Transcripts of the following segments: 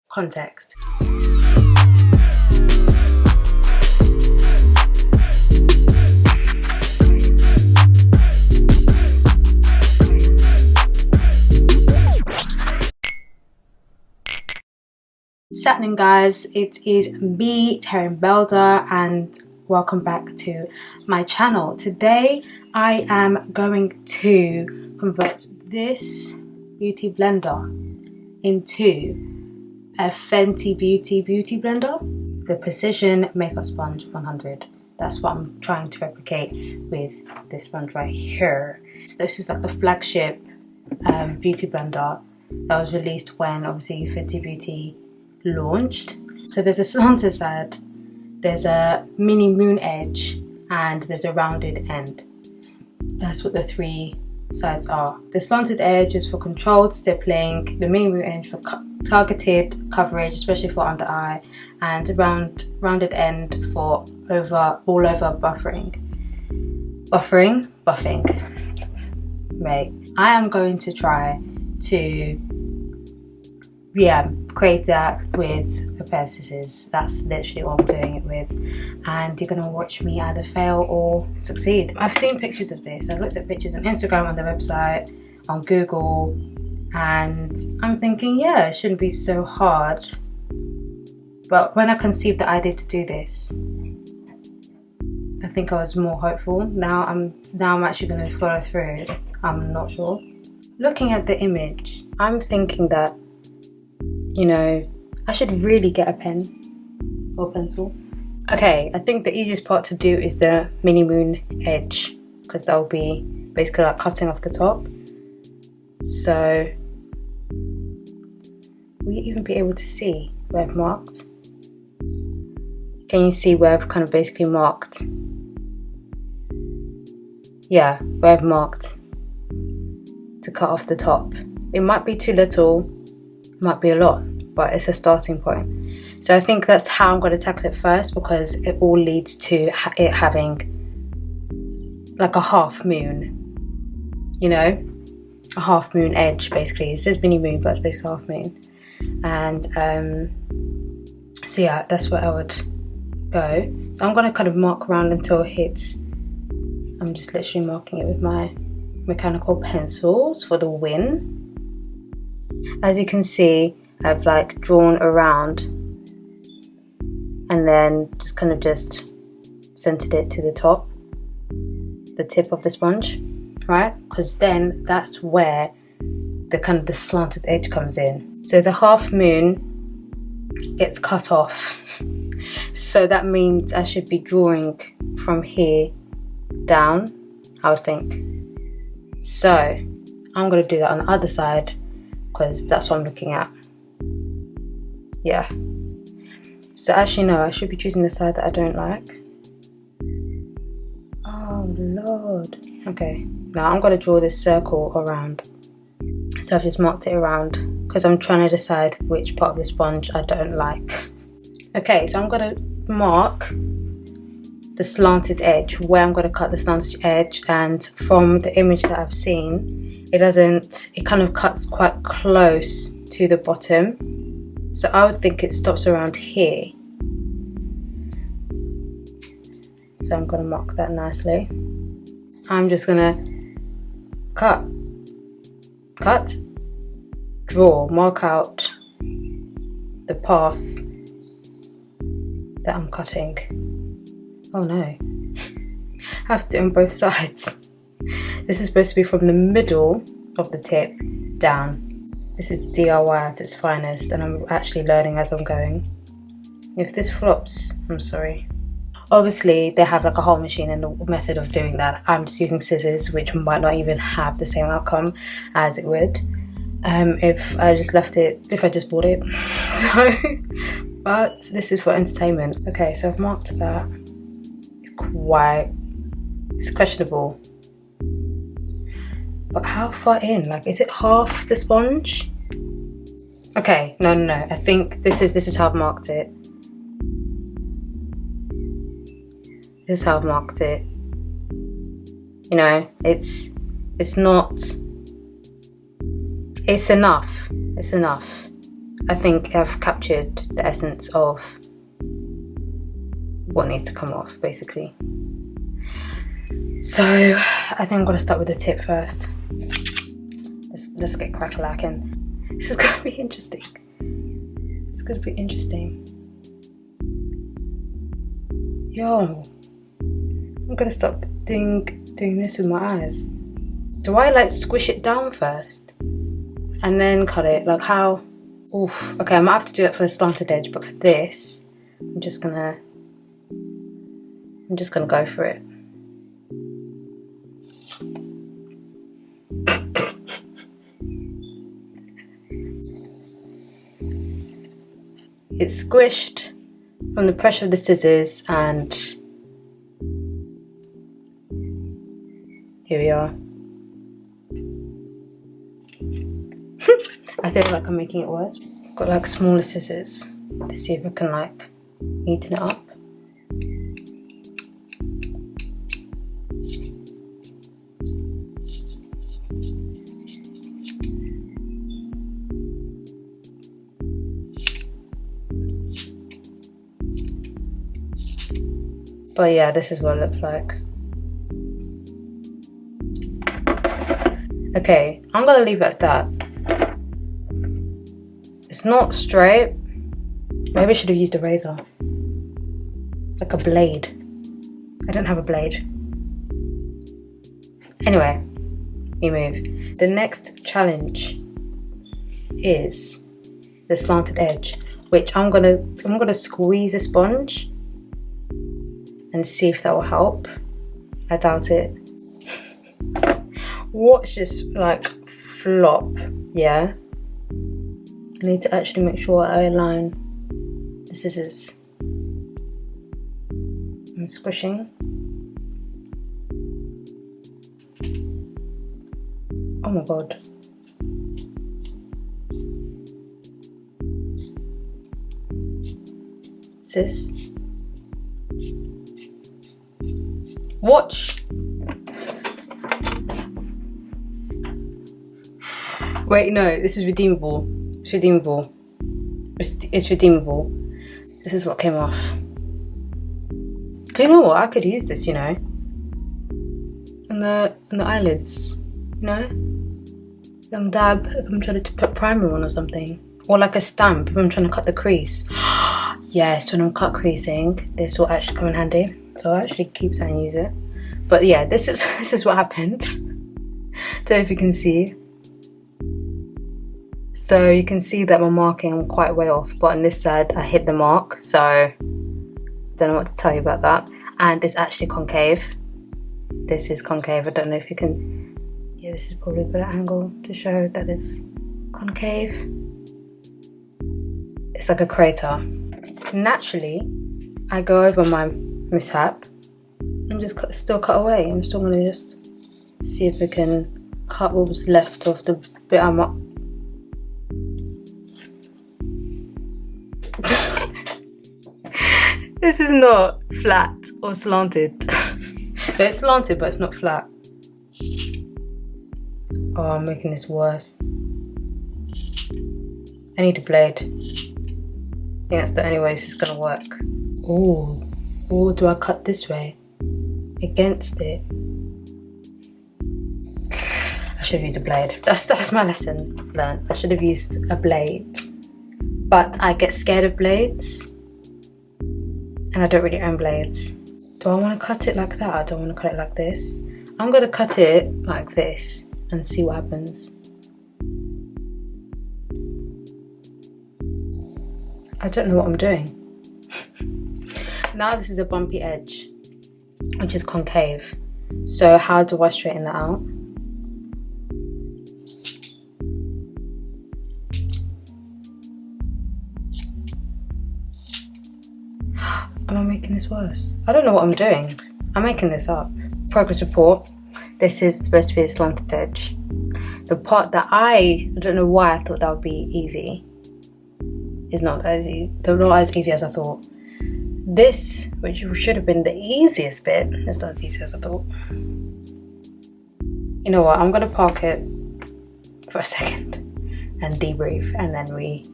context. Happening, guys, it is me, Taryn Belder, and welcome back to my channel. Today I am going to convert this beauty blender into a Fenty beauty blender, the Precision Makeup Sponge 100. That's what I'm trying to replicate with this sponge right here. So this is like the flagship beauty blender that was released when obviously Fenty Beauty launched. So there's a slanted side, there's a mini moon edge, and there's a rounded end. That's what the three sides are. The slanted edge is for controlled stippling, the mini moon edge for targeted coverage, especially for under eye, and the rounded end for all over buffing. Right. I am going to try to create that with a pair of scissors. That's literally what I'm doing it with, and you're gonna watch me either fail or succeed. I've seen pictures of this. I've looked at pictures on Instagram, on the website, on Google, and I'm thinking, yeah, it shouldn't be so hard. But when I conceived the idea to do this, I think I was more hopeful. Now I'm actually gonna follow through. I'm not sure. Looking at the image, I'm thinking that, you know, I should really get a pen or pencil. Okay, I think the easiest part to do is the mini moon edge, because that will be basically like cutting off the top. So will you even be able to see where I've marked? Can you see where I've kind of basically marked? Yeah, where I've marked to cut off the top. It might be too little, might be a lot, but it's a starting point. So I think that's how I'm going to tackle it first, because it all leads to it having like a half moon, you know, a half moon edge basically. It says mini moon, but it's basically half moon. And so yeah, that's where I would go. So I'm going to kind of mark around until it hits. I'm just literally marking it with my mechanical pencils for the win. As you can see, I've like drawn around and then just kind of just centered it to the top, the tip of the sponge, right? Because then that's where the kind of the slanted edge comes in. So the half moon gets cut off. So that means I should be drawing from here down, I would think. So I'm going to do that on the other side, because that's what I'm looking at. Yeah. So actually no, I should be choosing the side that I don't like. Oh Lord. Okay, now I'm going to draw this circle around. So I've just marked it around because I'm trying to decide which part of the sponge I don't like. Okay, so I'm going to mark the slanted edge, where I'm going to cut the slanted edge, and from the image that I've seen, it kind of cuts quite close to the bottom. So I would think it stops around here. So I'm going to mark that nicely. I'm just going to cut, draw, mark out the path that I'm cutting. Oh no, I have to do it on both sides. This is supposed to be from the middle of the tip down. This is DIY at its finest, and I'm actually learning as I'm going. If this flops, I'm sorry. Obviously, they have like a hole machine and the method of doing that. I'm just using scissors, which might not even have the same outcome as it would if I just bought it. So, but this is for entertainment. Okay, so I've marked that. It's questionable. But how far in? Like, is it half the sponge? Okay, no. I think this is how I've marked it. This is how I've marked it. You know, it's not. It's enough. I think I've captured the essence of what needs to come off, basically. So I think I'm gonna start with the tip first. Let's get crack-a-lacking. This is gonna be interesting. It's gonna be interesting. Yo, I'm gonna stop doing this with my eyes. Do I like squish it down first and then cut it? Like how? Oof. Okay, I might have to do it for the slanted edge, but for this, I'm just gonna go for it. It's squished from the pressure of the scissors, and here we are. I feel like I'm making it worse. I've got like smaller scissors to see if I can like neaten it up. But yeah, this is what it looks like. Okay, I'm gonna leave it at that. It's not straight. Maybe I should have used a razor. Like a blade. I don't have a blade. Anyway, we move. The next challenge is the slanted edge, which I'm gonna squeeze a sponge and see if that will help. I doubt it. Watch this like flop, yeah? I need to actually make sure I align the scissors. I'm squishing. Oh my god. Sis. Watch. Wait, no, this is redeemable. It's redeemable. It's redeemable. This is what came off. Do you know what? I could use this, you know, on the eyelids, you know, young dab if I'm trying to put primer on or something, or like a stamp if I'm trying to cut the crease. Yes, when I'm cut creasing, this will actually come in handy. So I'll actually keep that and use it. But yeah, this is what happened. Don't know if you can see. So you can see that my marking, I'm quite way off, but on this side I hit the mark, so don't know what to tell you about that. And it's actually concave. This is concave. I don't know if you can, yeah, this is probably a better angle to show that it's concave. It's like a crater. Naturally, I go over my mishap and just still cut away. I'm still gonna just see if we can cut what was left of the bit I'm up. This is not flat or slanted. It's slanted, but it's not flat. Oh, I'm making this worse. I need a blade. I think that's the only way this is gonna work. Oh, or do I cut this way? Against it? I should have used a blade. That's my lesson learned. I should have used a blade. But I get scared of blades. And I don't really own blades. Do I want to cut it like that? I don't want to cut it like this. I'm going to cut it like this and see what happens. I don't know what I'm doing. Now this is a bumpy edge, which is concave. So how do I straighten that out? Am I making this worse? I don't know what I'm doing. I'm making this up. Progress report. This is supposed to be a slanted edge. The part that I don't know why I thought that would be easy. Is not as easy. Not as easy as I thought. This, which should have been the easiest bit, is not as easy as I thought. You know what? I'm gonna park it for a second and debrief, and then we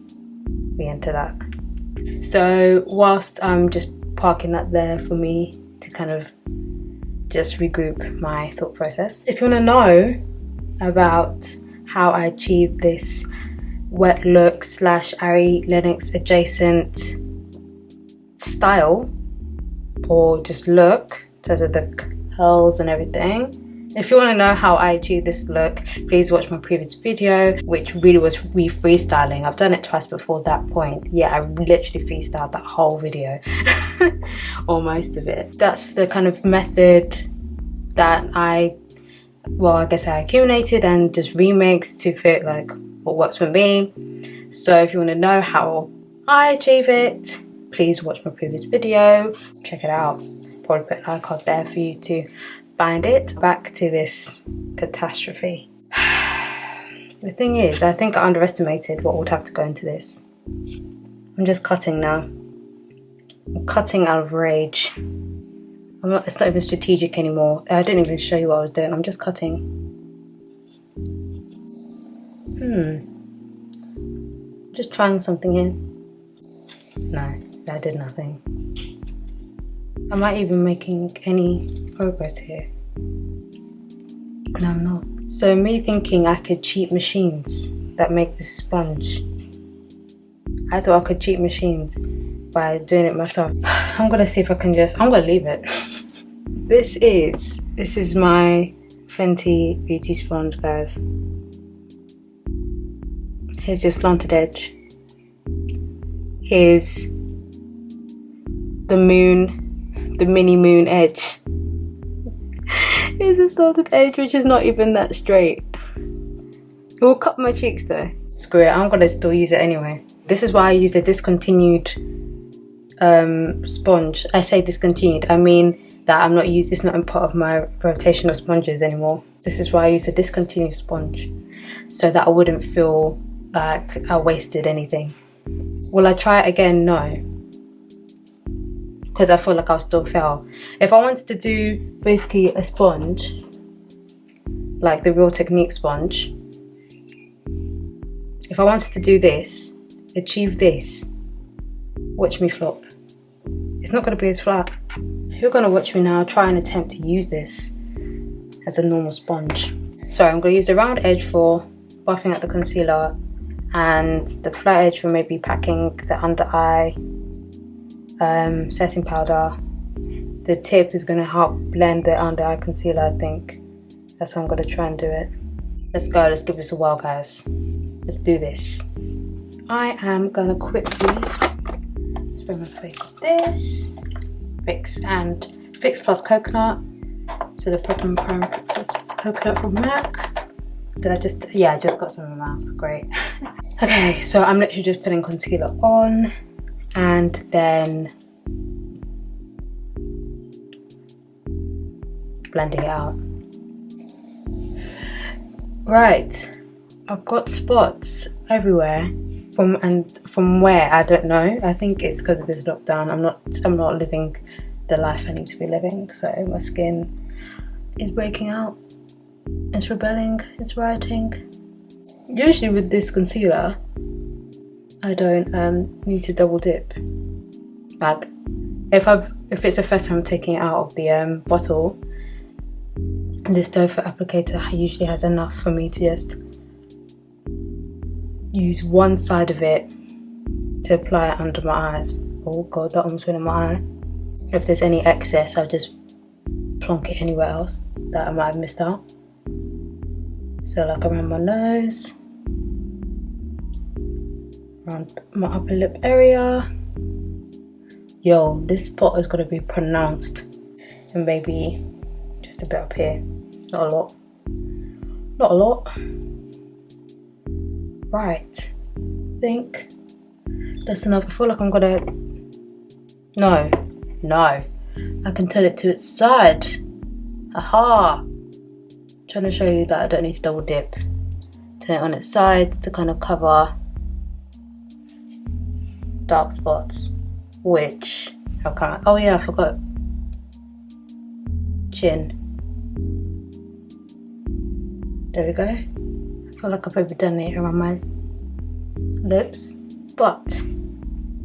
be into that. So whilst I'm just parking that there for me to kind of just regroup my thought process, if you want to know about how I achieved this wet look / Ari Lennox adjacent style, or just look in terms of the curls and everything, if you want to know how I achieved this look, please watch my previous video, which really was me freestyling. I've done it twice before that point. Yeah, I literally freestyled that whole video or most of it. That's the kind of method that I guess I accumulated and just remixed to fit like what works for me. So if you want to know how I achieve it, please watch my previous video, check it out. Probably put an icon there for you to find it. Back to this catastrophe. The thing is, I think I underestimated what would have to go into this. I'm just cutting now. I'm cutting out of rage. It's not even strategic anymore. I didn't even show you what I was doing. I'm just cutting. Just trying something here. No, that did nothing. Am I even making any progress here? No, I'm not. So me thinking I could cheat machines that make this sponge. I thought I could cheat machines by doing it myself. I'm gonna see if I can I'm gonna leave it. This is my Fenty beauty sponge, guys. Here's your slanted edge. Here's the mini moon edge. Here's a slanted edge which is not even that straight. It will cut my cheeks though. Screw it, I'm gonna still use it anyway. This is why I use a discontinued sponge. I say discontinued, I mean that it's not in part of my rotation of sponges anymore. This is why I use a discontinued sponge, so that I wouldn't feel like I wasted anything. Will I try it again? No, because I feel like I'll still fail. If I wanted to do basically a sponge, like the Real Technique sponge, if I wanted to do this, achieve this, watch me flop. It's not going to be as flat. You're going to watch me now try and attempt to use this as a normal sponge. So I'm going to use the round edge for buffing out the concealer and the flat edge for maybe packing the under eye setting powder. The tip is going to help blend the under eye concealer, I think. That's how I'm going to try and do it. Let's go, let's give this a whirl, guys. Let's do this. I am going to quickly spray my face with this. Fix plus coconut. So the Proper Prime plus coconut from MAC. I just got some in my mouth. Great. Okay, so I'm literally just putting concealer on and then blending it out. Right, I've got spots everywhere. From where, I don't know. I think it's because of this lockdown. I'm not living the life I need to be living, so my skin is breaking out. It's rebelling, it's rioting. Usually with this concealer, I don't need to double dip. Like if it's the first time I'm taking it out of the bottle, this doe foot applicator usually has enough for me to just use one side of it to apply it under my eyes. Oh god, that almost went in my eye. If there's any excess, I'll just plonk it anywhere else that I might have missed out. So like around my nose, around my upper lip area. Yo, this spot is gonna be pronounced, and maybe just a bit up here. Not a lot. Not a lot. Right. I think that's enough. I feel like I'm gonna. No. I can turn it to its side. Aha! Trying to show you that I don't need to double dip. Turn it on its side to kind of cover dark spots, which have come out. Oh yeah, I forgot. Chin. There we go. I feel like I've overdone it around my lips, but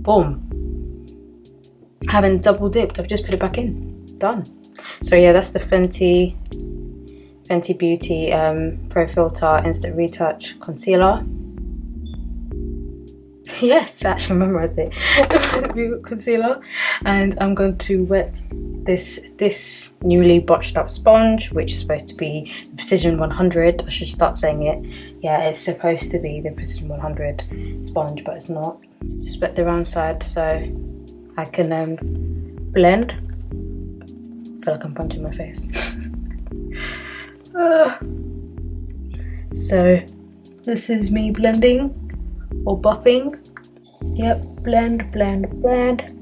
boom. I haven't double dipped, I've just put it back in. Done. So yeah, that's the Fenty Beauty Pro Filter Instant Retouch Concealer. Yes, I actually memorized it. Concealer. And I'm going to wet this newly botched up sponge, which is supposed to be the Precision 100. I should start saying it. Yeah, it's supposed to be the Precision 100 sponge, but it's not. Just wet the round side so I can blend. I feel like I'm punching my face. So this is me blending or buffing. Yep, blend, blend, blend.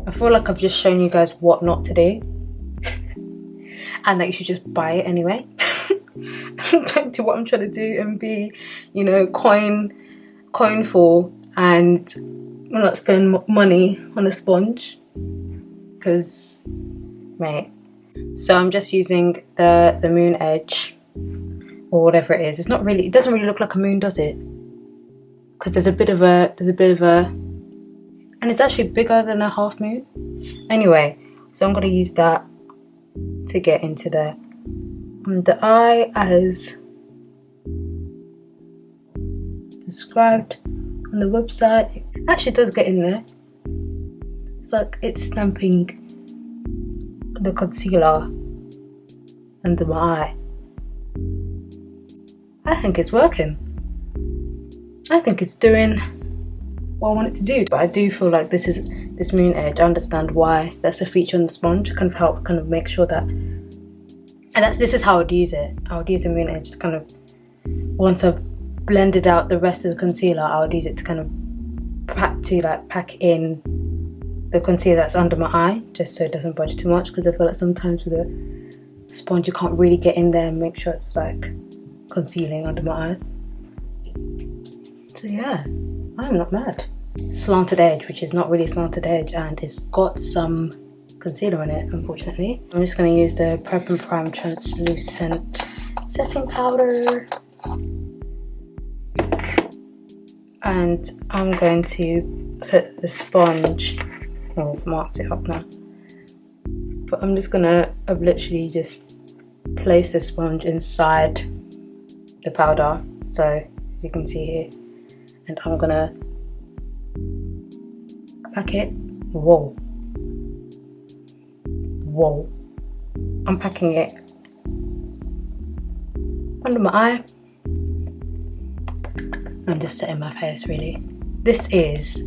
I feel like I've just shown you guys what not to do and that you should just buy it anyway. Don't do what I'm trying to do and be, you know, coinful and not spend money on a sponge, because mate. So I'm just using the moon edge or whatever it is. It's not really, it doesn't really look like a moon, does it? Because there's a bit of a, and it's actually bigger than a half moon. Anyway, so I'm going to use that to get into the under eye as described on the website. It actually does get in there. It's like it's stamping the concealer under my eye. I think it's working. I think it's doing what I want it to do. But I do feel like this moon edge, I understand why that's a feature on the sponge, kind of help kind of make sure that, and this is how I would use it. I would use the moon edge to kind of, once I've blended out the rest of the concealer, I would use it to kind of pack in the concealer that's under my eye, just so it doesn't budge too much, because I feel like sometimes with a sponge you can't really get in there and make sure it's like concealing under my eyes. So yeah, I'm not mad. Slanted edge, which is not really slanted edge, and it's got some concealer in it, unfortunately. I'm just going to use the Prep and Prime translucent setting powder, and I'm going to put the sponge, oh, I've marked it up now, but I'm just gonna, I've literally just placed the sponge inside the powder, so as you can see here, and I'm gonna pack it. Whoa, I'm packing it under my eye. I'm just setting my face, really. This is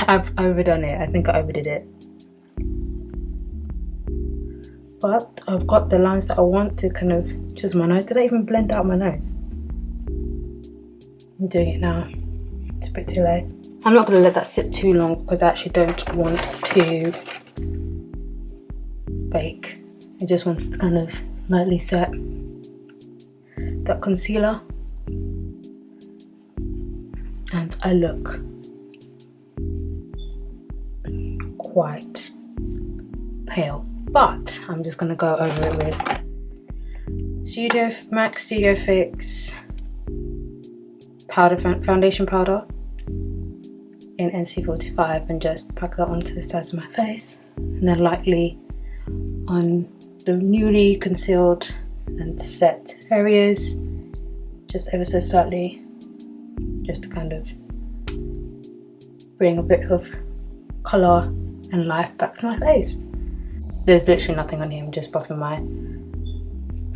I've overdone it. I think I overdid it, but I've got the lines that I want to kind of choose my nose. Did I even blend out my nose? I'm doing it now. It's a bit too late. I'm not going to let that sit too long because I actually don't want to bake. I just want to kind of lightly set that concealer, and I look quite pale, but I'm just going to go over it with MAC Studio Fix powder, foundation powder in NC45, and just pack that onto the sides of my face, and then lightly on the newly concealed and set areas, just ever so slightly, just to kind of bring a bit of colour and life back to my face. There's literally nothing on here. I'm just buffing my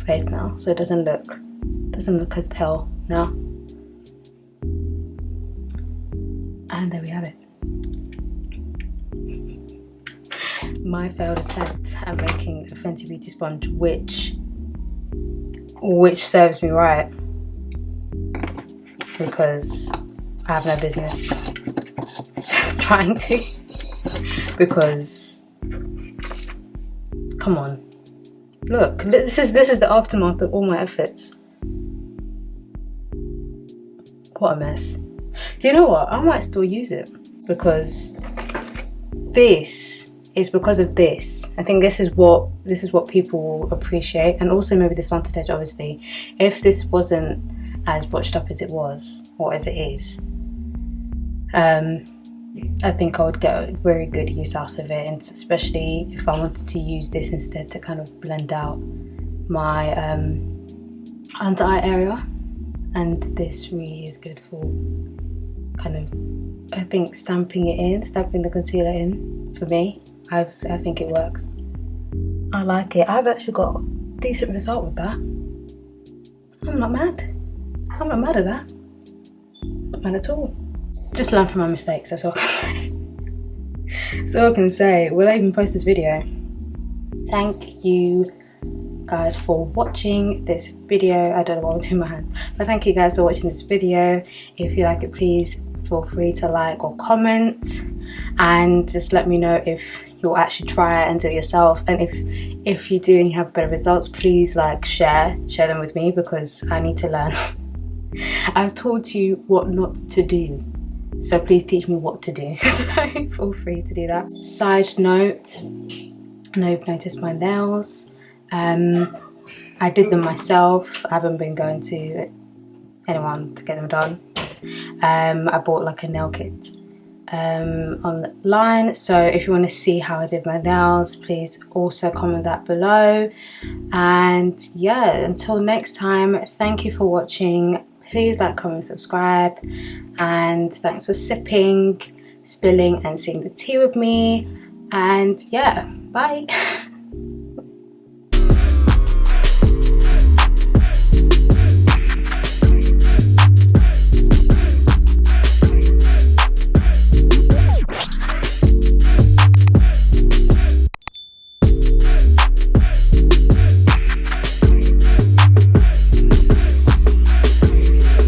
face now, so it doesn't look as pale now. And there we have it. My failed attempt at making a Fenty Beauty sponge, which serves me right, because I have no business trying to, because come on, look, this is the aftermath of all my efforts. What a mess. Do you know what? I might still use it, because this is because of this. I think this is what people will appreciate, and also maybe the slanted edge. Obviously, if this wasn't as botched up as it was, or as it is, I think I would get a very good use out of it, and especially if I wanted to use this instead to kind of blend out my under eye area. And this really is good for kind of, I think, stamping the concealer in. For me, I think it works. I like it. I've actually got a decent result with that. I'm not mad. I'm not mad at that. Not mad at all. Just learn from my mistakes, that's all I can say. That's all I can say. Will I even post this video? Thank you guys for watching this video. I don't know what I'm doing with my hands, but thank you guys for watching this video. If you like it, please feel free to like or comment, and just let me know if you'll actually try it and do it yourself. And if you do and you have better results, please like share them with me, because I need to learn. I've taught you what not to do, so please teach me what to do. So feel free to do that. Side note, I know you've noticed my nails. I did them myself. I haven't been going to anyone to get them done. I bought like a nail kit online, so if you want to see how I did my nails, please also comment that below. And yeah, until next time, thank you for watching. Please like, comment, subscribe, and thanks for sipping, spilling and sipping the tea with me. And yeah, bye.